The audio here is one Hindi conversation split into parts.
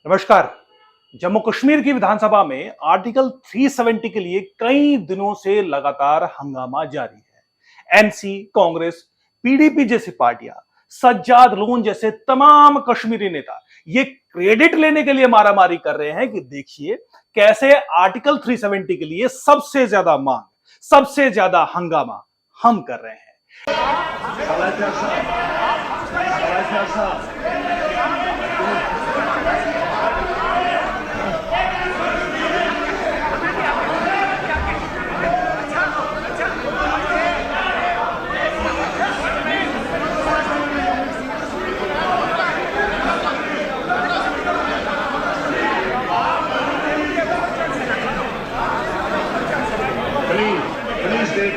नमस्कार। जम्मू कश्मीर की विधानसभा में आर्टिकल 370 के लिए कई दिनों से लगातार हंगामा जारी है। एनसी, कांग्रेस, पीडीपी जैसी पार्टियां, सज्जाद लोन जैसे तमाम कश्मीरी नेता ये क्रेडिट लेने के लिए मारामारी कर रहे हैं कि देखिए कैसे आर्टिकल 370 के लिए सबसे ज्यादा मांग, सबसे ज्यादा हंगामा हम कर रहे हैं। प्लीज टेक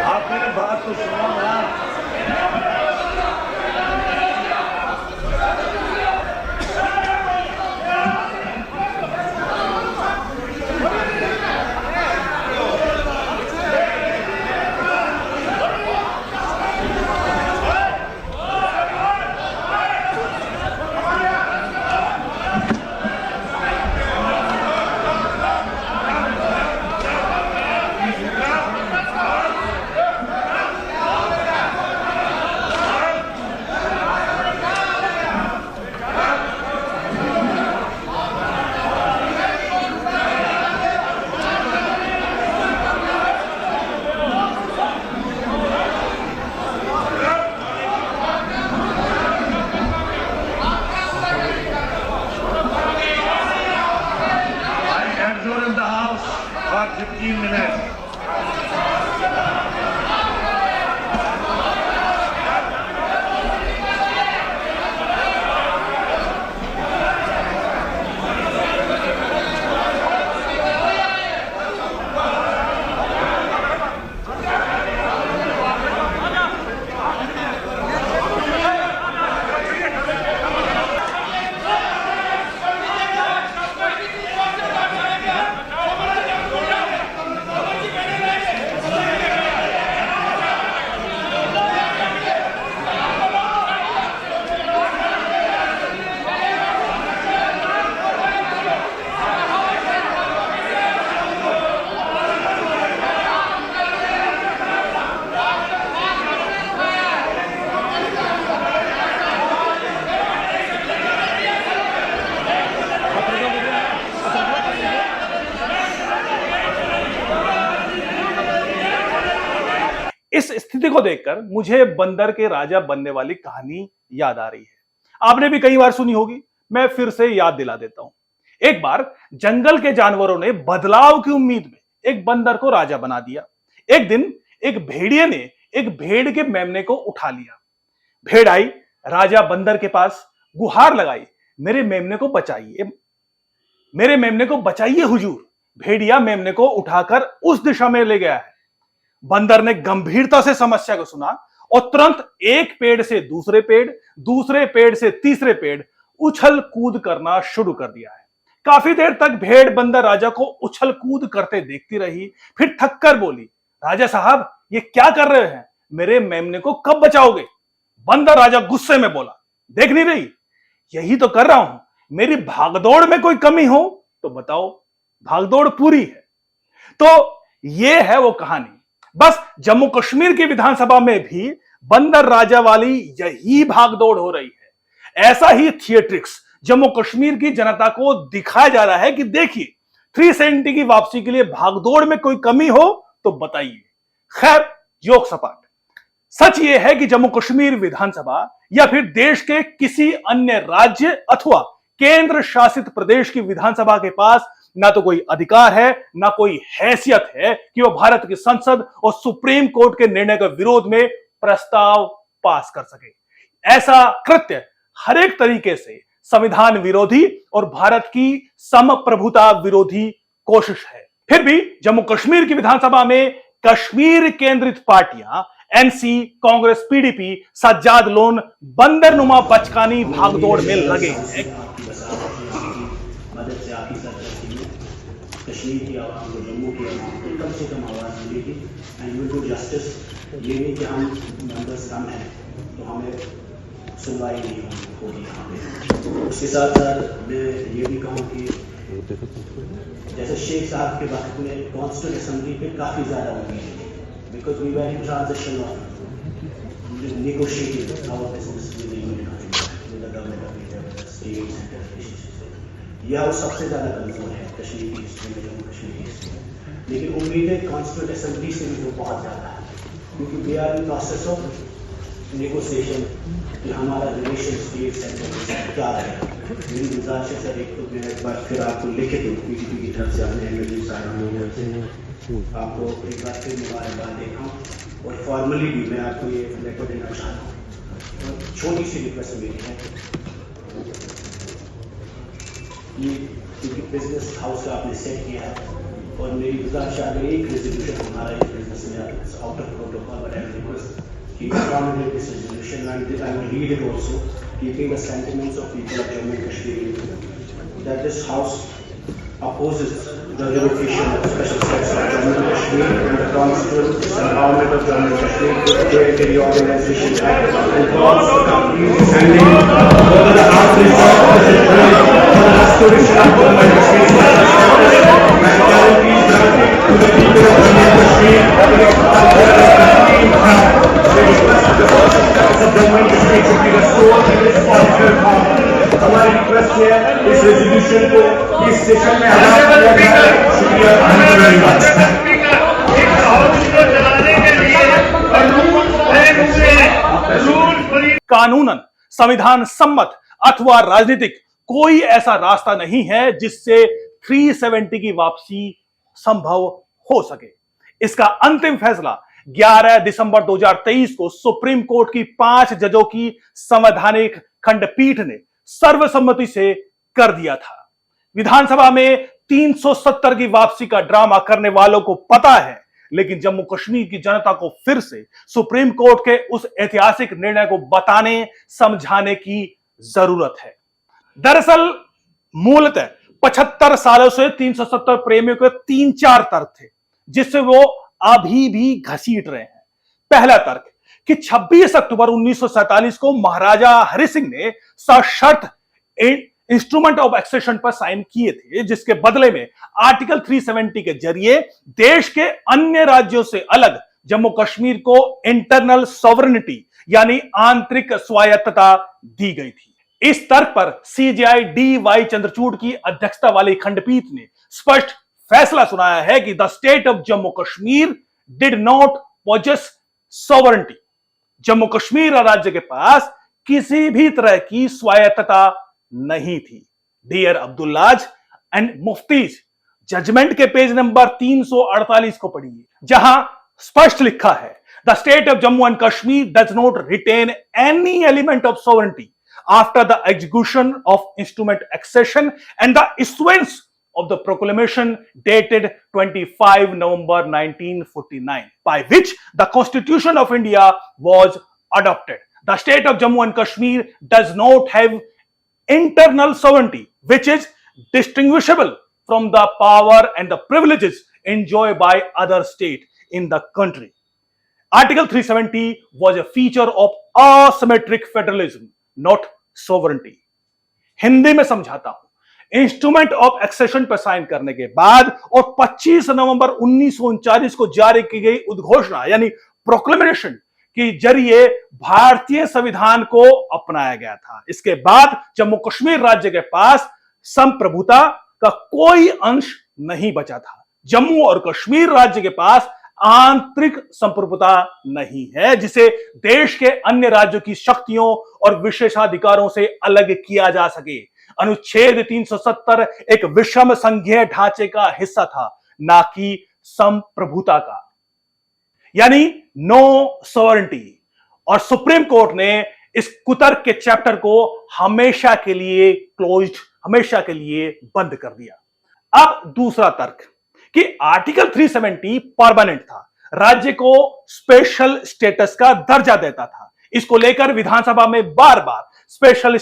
आप मेरी बात तो सुनो ना। In the house for 15 minutes. इस स्थिति को देखकर मुझे बंदर के राजा बनने वाली कहानी याद आ रही है। आपने भी कई बार सुनी होगी, मैं फिर से याद दिला देता हूं। एक बार जंगल के जानवरों ने बदलाव की उम्मीद में एक बंदर को राजा बना दिया। एक दिन एक भेड़िए ने एक भेड़ के मेमने को उठा लिया। भेड़ आई राजा बंदर के पास, गुहार लगाई, मेरे मेमने को बचाइए, मेरे मेमने को बचाइए हुजूर। भेड़िया मेमने को उठाकर उस दिशा में ले गया है। बंदर ने गंभीरता से समस्या को सुना और तुरंत एक पेड़ से दूसरे पेड़, दूसरे पेड़ से तीसरे पेड़ उछल कूद करना शुरू कर दिया है। काफी देर तक भेड़ बंदर राजा को उछल कूद करते देखती रही, फिर थक कर बोली, राजा साहब ये क्या कर रहे हैं, मेरे मेमने को कब बचाओगे? बंदर राजा गुस्से में बोला, देख नहीं रही, यही तो कर रहा हूं, मेरी भागदौड़ में कोई कमी हो तो बताओ। भागदौड़ पूरी है। तो ये है वो कहानी। बस जम्मू कश्मीर की विधानसभा में भी बंदर राजा वाली यही भागदौड़ हो रही है। ऐसा ही थिएट्रिक्स जम्मू कश्मीर की जनता को दिखाया जा रहा है कि देखिए 370 की वापसी के लिए भागदौड़ में कोई कमी हो तो बताइए। खैर, जोक सपाट। सच यह है कि जम्मू कश्मीर विधानसभा या फिर देश के किसी अन्य राज्य अथवा केंद्र शासित प्रदेश की विधानसभा के पास ना तो कोई अधिकार है, ना कोई हैसियत है कि वह भारत की संसद और सुप्रीम कोर्ट के निर्णय के विरोध में प्रस्ताव पास कर सके। ऐसा कृत्य हर एक तरीके से संविधान विरोधी और भारत की समप्रभुता विरोधी कोशिश है। फिर भी जम्मू कश्मीर की विधानसभा में कश्मीर केंद्रित पार्टियां एनसी, कांग्रेस, पीडीपी, सज्जाद लोन बंदरनुमा बचकानी भागदौड़ में लगे हैं। मदद से आपकी सरकार की कश्मीर की आवाम को, जम्मू की आवाम को कम से कम आवाज़ मिलेगी एंड विल डू जस्टिस। ये नहीं कि हम नंबर्स कम हैं तो हमें सुनवाई नहीं होगी यहाँ पे। उसके साथ साथ मैं ये भी कहूँ कि जैसे शेख साहब के वक्त में कॉन्स्टिट्यूंट असेंबली पे काफ़ी ज़्यादा उम्मीद थी, because we were in transition of negotiating our business with the union with the government of India, with the states and territories। यह सबसे ज़्यादा कमज़ोर है कश्मीर की हिस्ट्री में, जम्मू कश्मीर की हिस्ट्री में। लेकिन उम्मीदें कॉन्स्टिट्यूंट असेंबली से भी तो बहुत ज़्यादा है, क्योंकि we are in process of negotiation कि हमारा रिलेशन स्टेट सेंटर क्या रहेगा। मेरी गुजारिश है सर, एक तो मैं एक बार फिर आपको लिखे दूँ पीडीपी की तरफ से, अपने एमएलए साहब आपको एक बार फिर मुबारकबाद देता हूँ, और फॉर्मली भी मैं आपको ये लेटर देना चाहता हूँ। और छोटी सी रिक्वेस्ट मेरी है कि क्योंकि बिजनेस हाउस आपने सेट किया है, और मेरी गुजारिश अगर एक रेजोल्यूशन हमारा इस बिजनेस में आउट ऑफ प्रोटोकॉल कि accommodate this resolution, and I will read it also, keeping the sentiments of people of Jammu and Kashmir, that this House opposes the revocation of special status of Jammu and Kashmir and the constituent empowerment of Jammu and Kashmir with the Territory Organization Act, and calls for complete descending over the House resolve for the restoration of Jammu and Kashmir and guarantees granted to the people of Jammu and Kashmir हमारी रिक्वेस्ट है इस रेजोल्यूशन को इस सेशन में कानूनन, संविधान सम्मत अथवा राजनीतिक कोई ऐसा रास्ता नहीं है जिससे 370 की वापसी संभव हो सके। इसका अंतिम फैसला 11 दिसंबर 2023 को सुप्रीम कोर्ट की 5 जजों की संवैधानिक खंडपीठ ने सर्वसम्मति से कर दिया था। विधानसभा में 370 की वापसी का ड्रामा करने वालों को पता है, लेकिन जम्मू कश्मीर की जनता को फिर से सुप्रीम कोर्ट के उस ऐतिहासिक निर्णय को बताने समझाने की जरूरत है। दरअसल मूलतः 75 सालों से 370 प्रेमियों के 3-4 तर्क थे जिससे वो अभी भी घसीट रहे हैं। पहला तर्क कि 26 अक्टूबर 1947 को महाराजा हरि सिंह ने सशर्त इंस्ट्रूमेंट ऑफ एक्सेशन पर साइन किए थे, जिसके बदले में आर्टिकल 370 के जरिए देश के अन्य राज्यों से अलग जम्मू कश्मीर को इंटरनल सॉवरेनिटी यानी आंतरिक स्वायत्तता दी गई थी। इस तर्क पर सीजेआई डी.वाई. चंद्रचूड़ की अध्यक्षता वाली खंडपीठ ने स्पष्ट फैसला सुनाया है कि the state of Jammu Kashmir did not possess sovereignty. Jammu Kashmir राज्य के पास किसी भी तरह की स्वायत्तता नहीं थी। Dear Abdullahs and Muftis, judgement के पेज नंबर 348 को पढ़िए, जहां स्पष्ट लिखा है the state of Jammu and Kashmir does not retain any element of sovereignty after the execution of instrument accession and the issuance of the proclamation dated 25 November 1949, by which the Constitution of India was adopted. The state of Jammu and Kashmir does not have internal sovereignty, which is distinguishable from the power and the privileges enjoyed by other states in the country. Article 370 was a feature of asymmetric federalism, not sovereignty. Hindi में समझाता हूं। इंस्ट्रूमेंट ऑफ एक्सेशन पर साइन करने के बाद और 25 नवंबर 1939 को जारी की गई उद्घोषणा यानी प्रोक्लेमेशन के जरिए भारतीय संविधान को अपनाया गया था। इसके बाद जम्मू कश्मीर राज्य के पास संप्रभुता का कोई अंश नहीं बचा था। जम्मू और कश्मीर राज्य के पास आंतरिक संप्रभुता नहीं है जिसे देश के अन्य राज्यों की शक्तियों और विशेषाधिकारों से अलग किया जा सके। अनुच्छेद 370 एक विषम संघीय ढांचे का हिस्सा था, ना कि संप्रभुता का, यानी नो सॉवरेनिटी। और सुप्रीम कोर्ट ने इस कुतर्क के चैप्टर को हमेशा के लिए क्लोज्ड, हमेशा के लिए बंद कर दिया। अब दूसरा तर्क कि आर्टिकल 370 परमानेंट था, राज्य को स्पेशल स्टेटस का दर्जा देता था। इसको लेकर विधानसभा में बार बार स्पेशल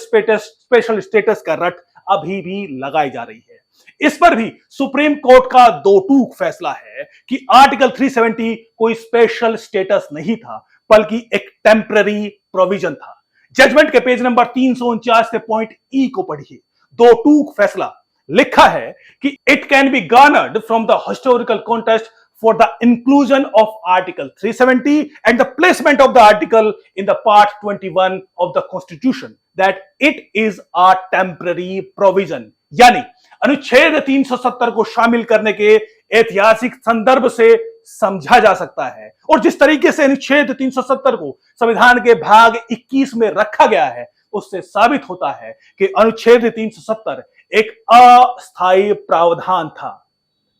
स्टेटस का रट अभी भी लगाई जा रही है। इस पर भी सुप्रीम कोर्ट का दो टूक फैसला है कि आर्टिकल 370 कोई स्पेशल स्टेटस नहीं था, बल्कि एक टेम्पररी प्रोविजन था जजमेंट के पेज नंबर 349 के पॉइंट ई को पढ़िए। दो टूक फैसला लिखा है कि it can be garnered from the historical context for the inclusion of Article 370 and the placement of the article in the Part 21 of the Constitution that it is a temporary provision। यानी अनुच्छेद 370 को शामिल करने के ऐतिहासिक संदर्भ से समझा जा सकता है, और जिस तरीके से अनुच्छेद 370 को संविधान के भाग 21 में रखा गया है उससे साबित होता है कि अनुच्छेद 370 एक अस्थायी प्रावधान था।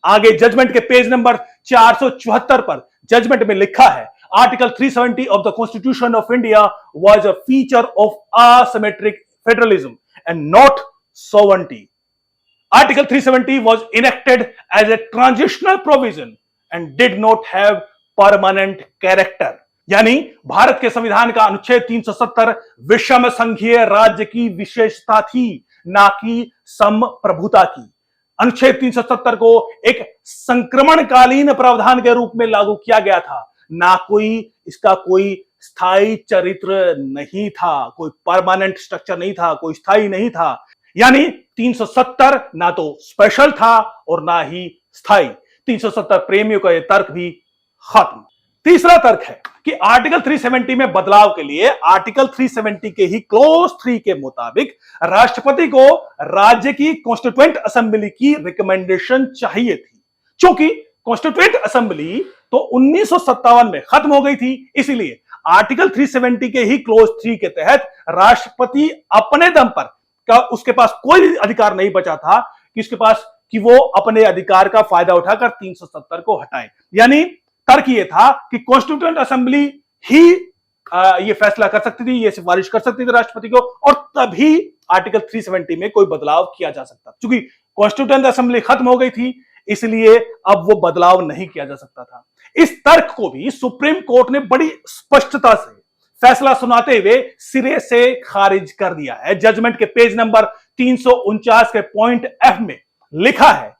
आगे जजमेंट के पेज नंबर 474 पर जजमेंट में लिखा है article 370 of the constitution of India was a feature of asymmetric federalism and not sovereignty. Article 370 was enacted as a transitional provision and did not have permanent character. यानी भारत के संविधान का अनुच्छेद 370 विषम संघीय राज्य की विशेषता थी, ना कि संप्रभुता की। अनुच्छेद 370 को एक संक्रमणकालीन प्रावधान के रूप में लागू किया गया था, ना इसका कोई स्थायी चरित्र नहीं था, कोई परमानेंट स्ट्रक्चर नहीं था, कोई स्थायी नहीं था। यानी 370 ना तो स्पेशल था और ना ही स्थायी। 370 प्रेमियों का यह तर्क भी खत्म। तीसरा तर्क है कि आर्टिकल 370 में बदलाव के लिए आर्टिकल 370 के ही क्लोज 3 के मुताबिक राष्ट्रपति को राज्य की कॉन्स्टिट्यूएंट असेंबली की रिकमेंडेशन चाहिए थी। क्योंकि कॉन्स्टिट्यूएंट असेंबली तो 1957 में खत्म हो गई थी, इसीलिए आर्टिकल 370 के ही क्लोज 3 के तहत राष्ट्रपति अपने दम पर उसके पास कोई अधिकार नहीं बचा था कि वो अपने अधिकार का फायदा उठाकर 370 को हटाए। यानी तर्क ये था कि कॉन्स्टिट्यूएंट असेंबली ही ये फैसला कर सकती थी, ये सिफारिश कर सकती थी राष्ट्रपति को, और तभी आर्टिकल 370 में कोई बदलाव किया जा सकता। क्योंकि कॉन्स्टिट्यूएंट असेंबली खत्म हो गई थी, इसलिए अब वो बदलाव नहीं किया जा सकता था। इस तर्क को भी सुप्रीम कोर्ट ने बड़ी स्पष्टता से फैसला सुनाते हुए सिरे से खारिज कर दिया है। जजमेंट के पेज नंबर 349 के पॉइंट एफ में लिखा है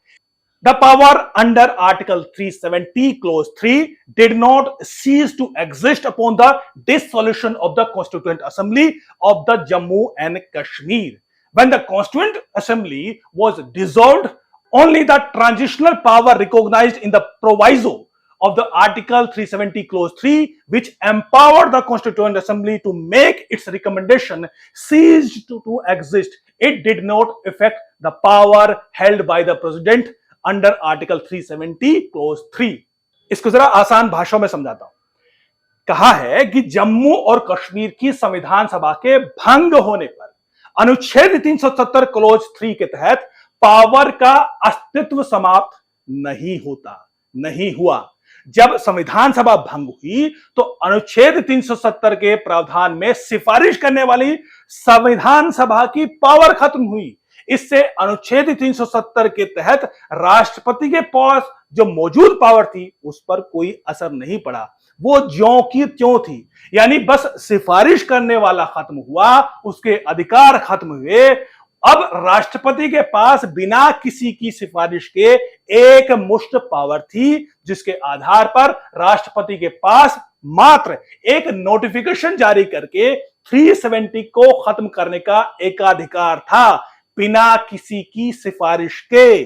The power under Article 370 Clause 3 did not cease to exist upon the dissolution of the Constituent Assembly of the Jammu and Kashmir. When the Constituent Assembly was dissolved, only the transitional power recognized in the proviso of the Article 370 Clause 3, which empowered the Constituent Assembly to make its recommendation, ceased to exist. It did not affect the power held by the President under article 370 close 3। इसको जरा आसान भाषा में समझाता हूं। कहा है कि जम्मू और कश्मीर की संविधान सभा के भंग होने पर अनुच्छेद 370 क्लोज 3 के तहत पावर का अस्तित्व समाप्त नहीं हुआ। जब संविधान सभा भंग हुई तो अनुच्छेद 370 के प्रावधान में सिफारिश करने वाली संविधान सभा की पावर खत्म हुई। इससे अनुच्छेद 370 के तहत राष्ट्रपति के पास जो मौजूद पावर थी उस पर कोई असर नहीं पड़ा, वो ज्यों की त्यों थी। यानी बस सिफारिश करने वाला खत्म हुआ, उसके अधिकार खत्म हुए। अब राष्ट्रपति के पास बिना किसी की सिफारिश के एक मुश्त पावर थी, जिसके आधार पर राष्ट्रपति के पास मात्र एक नोटिफिकेशन जारी करके 370 को खत्म करने का एकाधिकार था, बिना किसी की सिफारिश के।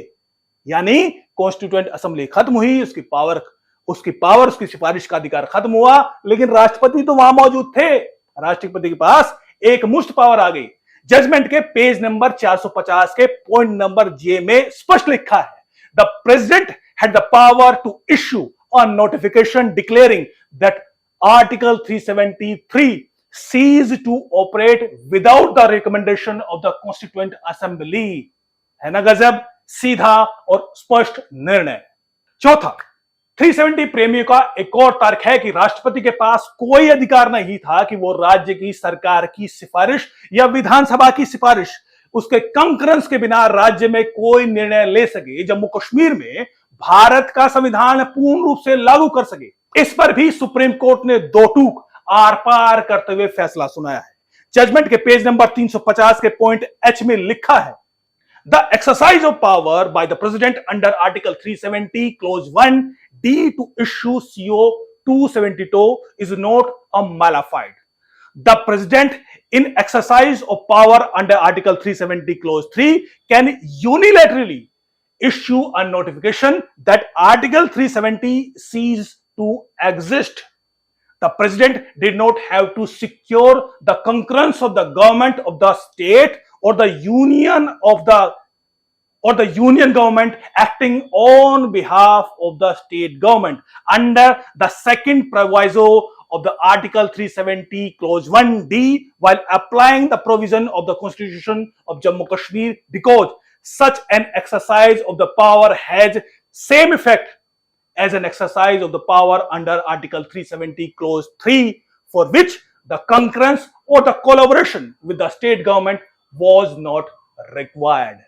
यानी कॉन्स्टिट्यूएंट असेंबली खत्म हुई, उसकी सिफारिश का अधिकार खत्म हुआ, लेकिन राष्ट्रपति तो वहां मौजूद थे। राष्ट्रपति के पास एक मुश्त पावर आ गई। जजमेंट के पेज नंबर 450 के पॉइंट नंबर जे में स्पष्ट लिखा है, the president had the power to issue a notification declaring that article 373 cease to operate without the recommendation of the Constituent Assembly। है ना गजब, सीधा और स्पष्ट निर्णय। चौथा, 370 प्रेमियों का एक और तर्क है कि राष्ट्रपति के पास कोई अधिकार नहीं था कि वो राज्य की सरकार की सिफारिश या विधानसभा की सिफारिश, उसके कंकरेंस के बिना राज्य में कोई निर्णय ले सके, जम्मू कश्मीर में भारत का संविधान पूर्ण रूप से लागू कर सके। इस पर भी सुप्रीम कोर्ट ने दो टूक आर पार करते हुए फैसला सुनाया है। जजमेंट के पेज नंबर 350 के पॉइंट एच में लिखा है, the exercise of power by the president under article 370 clause 1 D to issue CO 272 is not a malafide. the president in exercise of power under article 370 clause 3 can unilaterally issue a notification that article 370 cease to exist. The president did not have to secure the concurrence of the government of the state or the union government acting on behalf of the state government under the second proviso of the article 370 clause 1d while applying the provision of the constitution of Jammu Kashmir, because such an exercise of the power has same effect as an exercise of the power under article 370 clause 3, for which the concurrence or the collaboration with the state government was not required.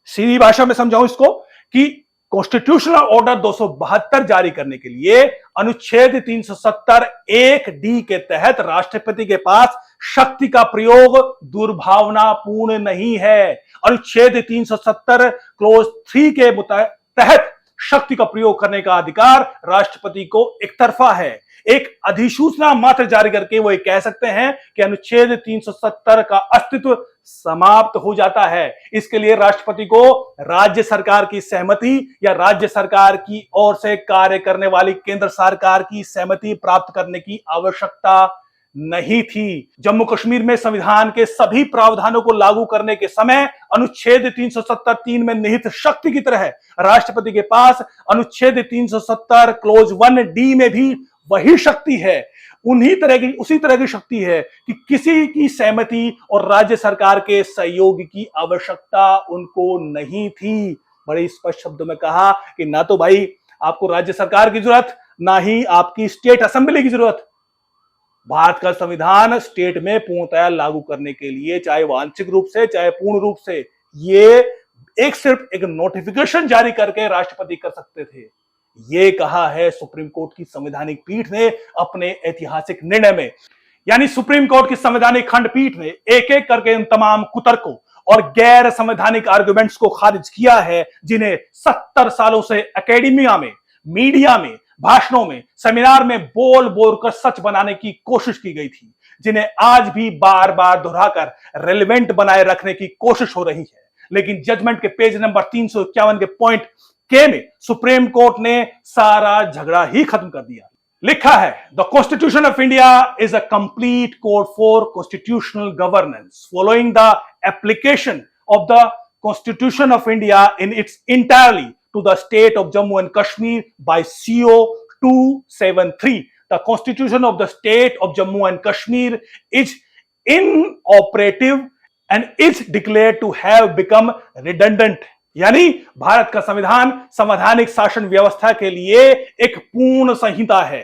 सीधी भाषा में समझाऊं इसको कि कॉन्स्टिट्यूशनल ऑर्डर 272 जारी करने के लिए अनुच्छेद 370 1 डी के तहत राष्ट्रपति के पास शक्ति का प्रयोग दुर्भावनापूर्ण नहीं है। अनुच्छेद 370 क्लोज 3 के तहत शक्ति का प्रयोग करने का अधिकार राष्ट्रपति को एकतरफा है। एक अधिसूचना मात्र जारी करके वो ये कह सकते हैं कि अनुच्छेद 370 का अस्तित्व समाप्त हो जाता है। इसके लिए राष्ट्रपति को राज्य सरकार की सहमति या राज्य सरकार की ओर से कार्य करने वाली केंद्र सरकार की सहमति प्राप्त करने की आवश्यकता नहीं थी। जम्मू कश्मीर में संविधान के सभी प्रावधानों को लागू करने के समय अनुच्छेद 370(3) में निहित शक्ति की तरह राष्ट्रपति के पास अनुच्छेद 370 क्लोज 1d में भी वही शक्ति है, उसी तरह की शक्ति है कि किसी की सहमति और राज्य सरकार के सहयोग की आवश्यकता उनको नहीं थी। बड़े स्पष्ट शब्दों में कहा कि ना तो भाई आपको राज्य सरकार की जरूरत, ना ही आपकी स्टेट असेंबली की जरूरत। भारत का संविधान स्टेट में पूर्णतया लागू करने के लिए चाहे वांछिक रूप से चाहे पूर्ण रूप से ये सिर्फ एक नोटिफिकेशन जारी करके राष्ट्रपति कर सकते थे। ये कहा है सुप्रीम कोर्ट की संवैधानिक पीठ ने अपने ऐतिहासिक निर्णय में। यानी सुप्रीम कोर्ट की संवैधानिक खंडपीठ ने एक एक करके इन तमाम कुतर्कों और गैर संवैधानिक आर्गुमेंट्स को खारिज किया है, जिन्हें 70 सालों से एकेडमिया में, मीडिया में, भाषणों में, सेमिनार में बोल बोल कर सच बनाने की कोशिश की गई थी, जिन्हें आज भी बार बार दोहराकर रेलेवेंट बनाए रखने की कोशिश हो रही है। लेकिन जजमेंट के पेज नंबर 351 के पॉइंट के में सुप्रीम कोर्ट ने सारा झगड़ा ही खत्म कर दिया। लिखा है, the constitution of India is a complete code for constitutional governance following the application of the constitution of India in its entirely to the state of Jammu and Kashmir by CO 273. The constitution of the state of Jammu and Kashmir is inoperative and is declared to have become redundant. यानी भारत का संविधान संवैधानिक शासन व्यवस्था के लिए एक पूर्ण संहिता है।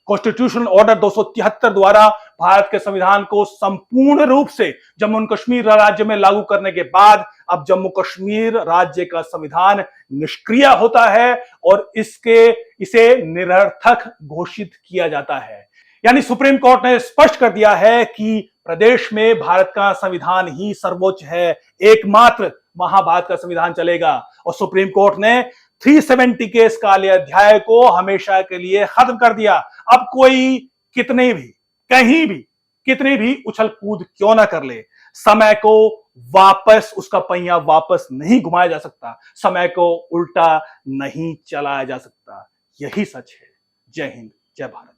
कॉन्स्टिट्यूशनल ऑर्डर 273 द्वारा भारत के संविधान को संपूर्ण रूप से जम्मू एंड कश्मीर राज्य में लागू करने के बाद अब जम्मू कश्मीर राज्य का संविधान निष्क्रिय होता है और इसे निरर्थक घोषित किया जाता है। यानी सुप्रीम कोर्ट ने स्पष्ट कर दिया है कि प्रदेश में भारत का संविधान ही सर्वोच्च है, एकमात्र वहां भारत का संविधान चलेगा। और सुप्रीम कोर्ट ने 370 के इस काले अध्याय को हमेशा के लिए खत्म कर दिया। अब कोई कितने भी कहीं भी कितने भी उछल कूद क्यों ना कर ले, समय को वापस उसका पहिया वापस नहीं घुमाया जा सकता, समय को उल्टा नहीं चलाया जा सकता। यही सच है। जय हिंद, जय भारत।